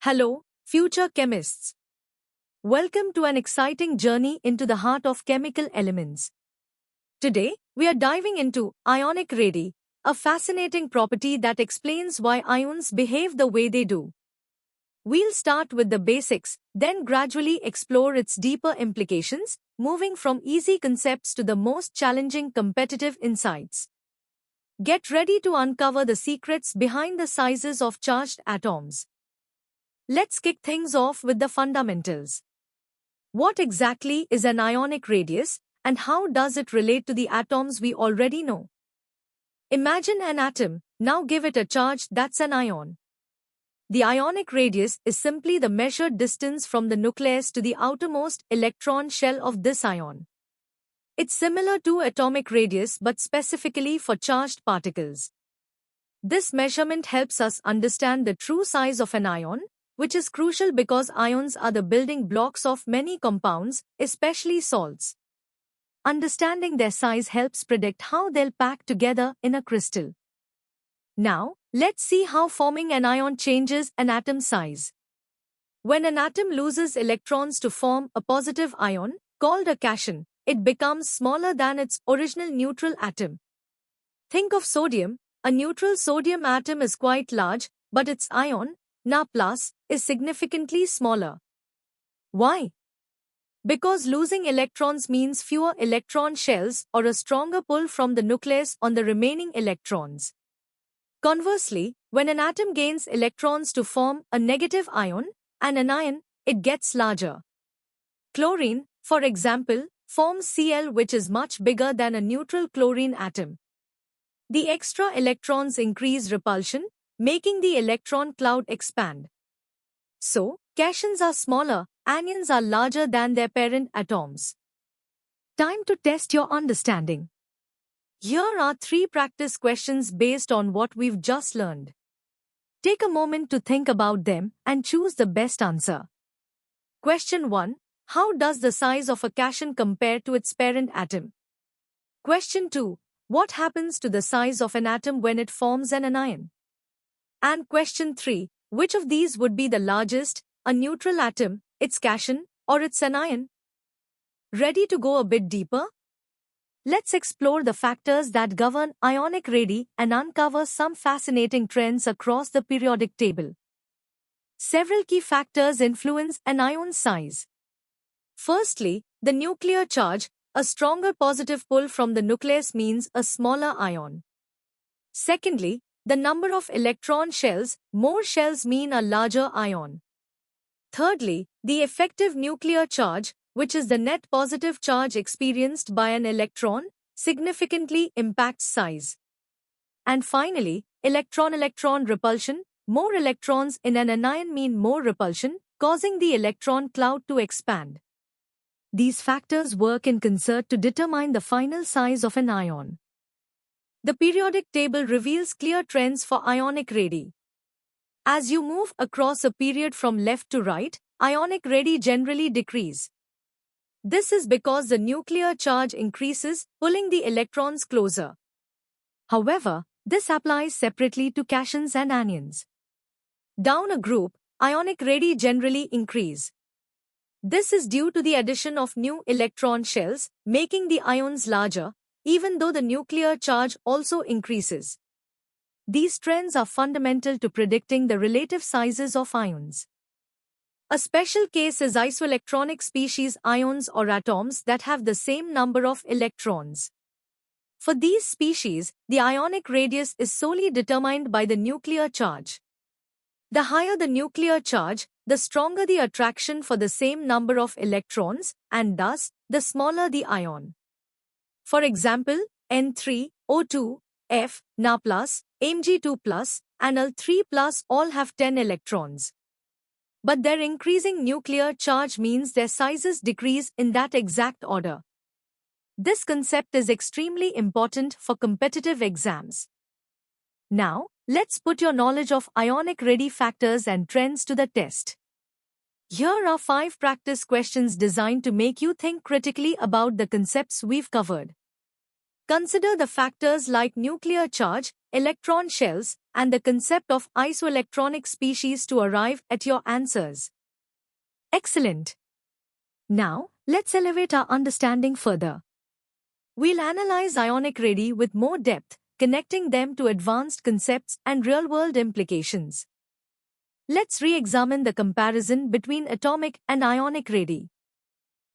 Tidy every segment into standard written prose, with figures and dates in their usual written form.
Hello, future chemists. Welcome to an exciting journey into the heart of chemical elements. Today, we are diving into ionic radii, a fascinating property that explains why ions behave the way they do. We'll start with the basics, then gradually explore its deeper implications, moving from easy concepts to the most challenging competitive insights. Get ready to uncover the secrets behind the sizes of charged atoms. Let's kick things off with the fundamentals. What exactly is an ionic radius, and how does it relate to the atoms we already know? Imagine an atom, now give it a charge that's an ion. The ionic radius is simply the measured distance from the nucleus to the outermost electron shell of this ion. It's similar to atomic radius but specifically for charged particles. This measurement helps us understand the true size of an ion, which is crucial because ions are the building blocks of many compounds, especially salts. Understanding their size helps predict how they'll pack together in a crystal. Now, let's see how forming an ion changes an atom size. When an atom loses electrons to form a positive ion, called a cation, it becomes smaller than its original neutral atom. Think of sodium. A neutral sodium atom is quite large, but its ion, Na+, is significantly smaller. Why? Because losing electrons means fewer electron shells or a stronger pull from the nucleus on the remaining electrons. Conversely, when an atom gains electrons to form a negative ion, an anion, it gets larger. Chlorine, for example, forms Cl, which is much bigger than a neutral chlorine atom. The extra electrons increase repulsion, making the electron cloud expand. So, cations are smaller, anions are larger than their parent atoms. Time to test your understanding. Here are 3 practice questions based on what we've just learned. Take a moment to think about them and choose the best answer. Question 1. How does the size of a cation compare to its parent atom? Question 2. What happens to the size of an atom when it forms an anion? And question 3. Which of these would be the largest, a neutral atom, its cation, or its anion? Ready to go a bit deeper? Let's explore the factors that govern ionic radii and uncover some fascinating trends across the periodic table. Several key factors influence an ion's size. Firstly, the nuclear charge. A stronger positive pull from the nucleus means a smaller ion. Secondly, the number of electron shells. More shells mean a larger ion. Thirdly, the effective nuclear charge, which is the net positive charge experienced by an electron, significantly impacts size. And finally, electron-electron repulsion. More electrons in an anion mean more repulsion, causing the electron cloud to expand. These factors work in concert to determine the final size of an ion. The periodic table reveals clear trends for ionic radii. As you move across a period from left to right, ionic radii generally decrease. This is because the nuclear charge increases, pulling the electrons closer. However, this applies separately to cations and anions. Down a group, ionic radii generally increase. This is due to the addition of new electron shells, making the ions larger, even though the nuclear charge also increases. These trends are fundamental to predicting the relative sizes of ions. A special case is isoelectronic species ions or atoms that have the same number of electrons. For these species, the ionic radius is solely determined by the nuclear charge. The higher the nuclear charge, the stronger the attraction for the same number of electrons, and thus, the smaller the ion. For example, N3, O2, F, Na+, Mg2+, and Al3+, all have 10 electrons. But their increasing nuclear charge means their sizes decrease in that exact order. This concept is extremely important for competitive exams. Now, let's put your knowledge of ionic radii factors and trends to the test. Here are 5 practice questions designed to make you think critically about the concepts we've covered. Consider the factors like nuclear charge, electron shells, and the concept of isoelectronic species to arrive at your answers. Excellent. Now, let's elevate our understanding further. We'll analyze ionic radii with more depth, connecting them to advanced concepts and real-world implications. Let's re-examine the comparison between atomic and ionic radii.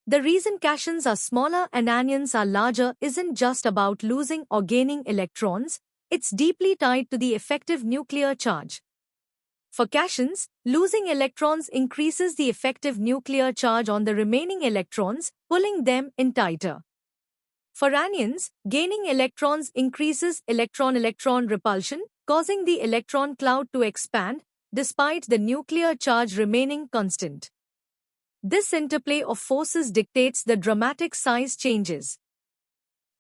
The reason cations are smaller and anions are larger isn't just about losing or gaining electrons, it's deeply tied to the effective nuclear charge. For cations, losing electrons increases the effective nuclear charge on the remaining electrons, pulling them in tighter. For anions, gaining electrons increases electron-electron repulsion, causing the electron cloud to expand, despite the nuclear charge remaining constant. This interplay of forces dictates the dramatic size changes.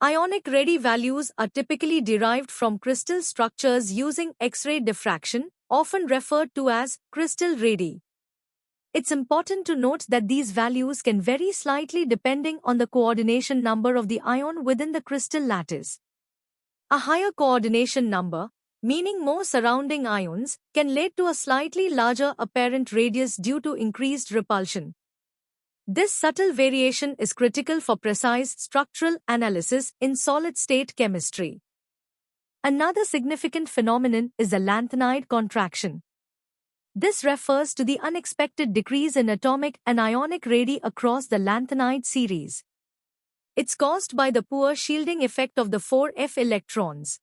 Ionic radii values are typically derived from crystal structures using X-ray diffraction, often referred to as crystal radii. It's important to note that these values can vary slightly depending on the coordination number of the ion within the crystal lattice. A higher coordination number, meaning more surrounding ions, can lead to a slightly larger apparent radius due to increased repulsion. This subtle variation is critical for precise structural analysis in solid-state chemistry. Another significant phenomenon is the lanthanide contraction. This refers to the unexpected decrease in atomic and ionic radii across the lanthanide series. It's caused by the poor shielding effect of the 4f electrons.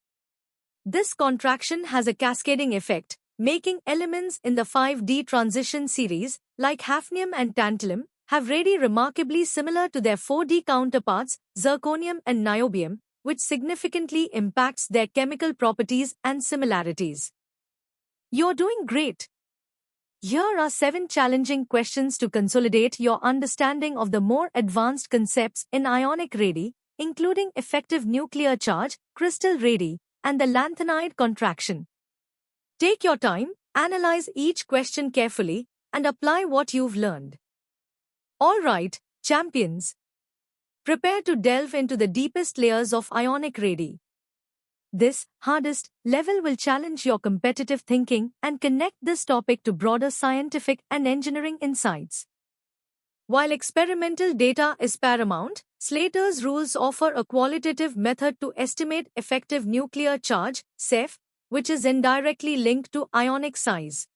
This contraction has a cascading effect, making elements in the 5d transition series, like hafnium and tantalum, have radii remarkably similar to their 4d counterparts, zirconium and niobium, which significantly impacts their chemical properties and similarities. You're doing great! Here are 7 challenging questions to consolidate your understanding of the more advanced concepts in ionic radii, including effective nuclear charge, crystal radii, and the lanthanide contraction. Take your time, analyze each question carefully, and apply what you've learned. All right, champions. Prepare to delve into the deepest layers of ionic radii. This, hardest, level will challenge your competitive thinking and connect this topic to broader scientific and engineering insights. While experimental data is paramount, Slater's rules offer a qualitative method to estimate effective nuclear charge, CEF, which is indirectly linked to ionic size.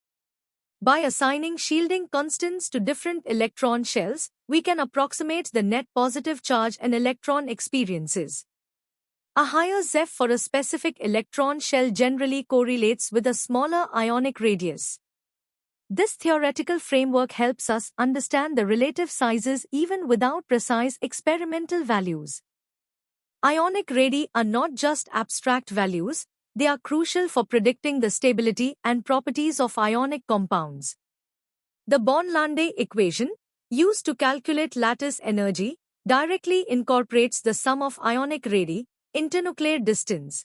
By assigning shielding constants to different electron shells, we can approximate the net positive charge and electron experiences. A higher ZEF for a specific electron shell generally correlates with a smaller ionic radius. This theoretical framework helps us understand the relative sizes even without precise experimental values. Ionic radii are not just abstract values, they are crucial for predicting the stability and properties of ionic compounds. The Born-Lande equation, used to calculate lattice energy, directly incorporates the sum of ionic radii, internuclear distance.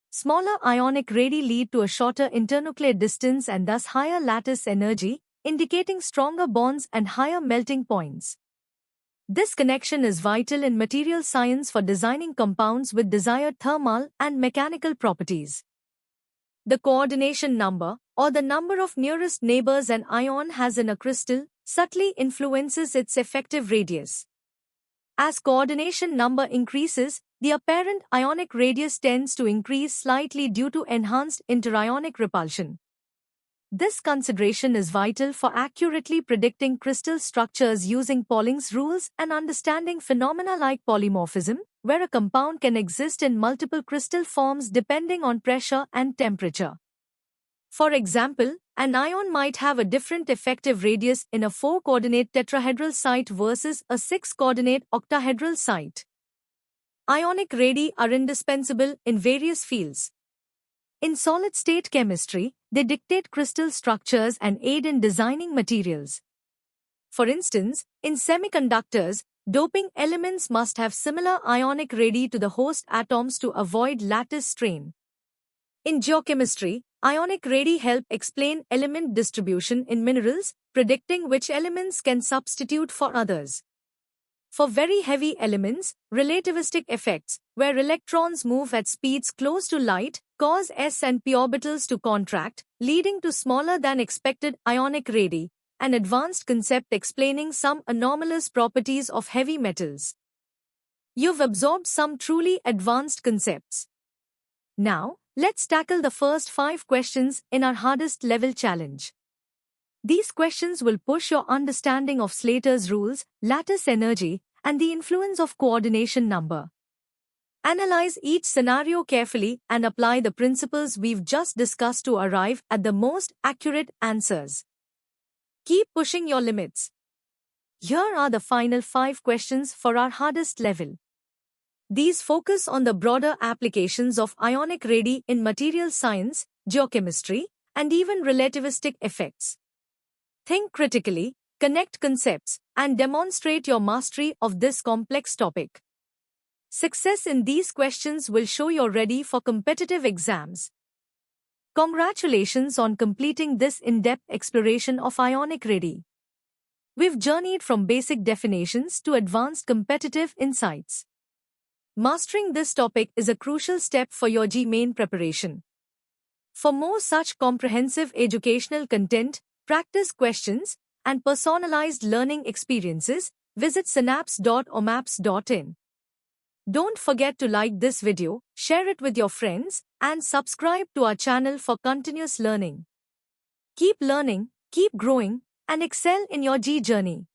Smaller ionic radii lead to a shorter internuclear distance and thus higher lattice energy, indicating stronger bonds and higher melting points. This connection is vital in material science for designing compounds with desired thermal and mechanical properties. The coordination number, or the number of nearest neighbors an ion has in a crystal, subtly influences its effective radius. As coordination number increases, the apparent ionic radius tends to increase slightly due to enhanced interionic repulsion. This consideration is vital for accurately predicting crystal structures using Pauling's rules and understanding phenomena like polymorphism, where a compound can exist in multiple crystal forms depending on pressure and temperature. For example, an ion might have a different effective radius in a 4-coordinate tetrahedral site versus a 6-coordinate octahedral site. Ionic radii are indispensable in various fields. In solid-state chemistry, they dictate crystal structures and aid in designing materials. For instance, in semiconductors, doping elements must have similar ionic radii to the host atoms to avoid lattice strain. In geochemistry, ionic radii help explain element distribution in minerals, predicting which elements can substitute for others. For very heavy elements, relativistic effects, where electrons move at speeds close to light, cause s and p orbitals to contract, leading to smaller than expected ionic radii, an advanced concept explaining some anomalous properties of heavy metals. You've absorbed some truly advanced concepts. Now, let's tackle the first 5 questions in our hardest level challenge. These questions will push your understanding of Slater's rules, lattice energy, and the influence of coordination number. Analyze each scenario carefully and apply the principles we've just discussed to arrive at the most accurate answers. Keep pushing your limits. Here are the final 5 questions for our hardest level. These focus on the broader applications of ionic radii in material science, geochemistry, and even relativistic effects. Think critically, connect concepts, and demonstrate your mastery of this complex topic. Success in these questions will show you're ready for competitive exams. Congratulations on completing this in-depth exploration of ionic radii. We've journeyed from basic definitions to advanced competitive insights. Mastering this topic is a crucial step for your GMAIN preparation. For more such comprehensive educational content, practice questions, and personalized learning experiences, visit synapse.omaps.in. Don't forget to like this video, share it with your friends, and subscribe to our channel for continuous learning. Keep learning, keep growing, and excel in your G journey.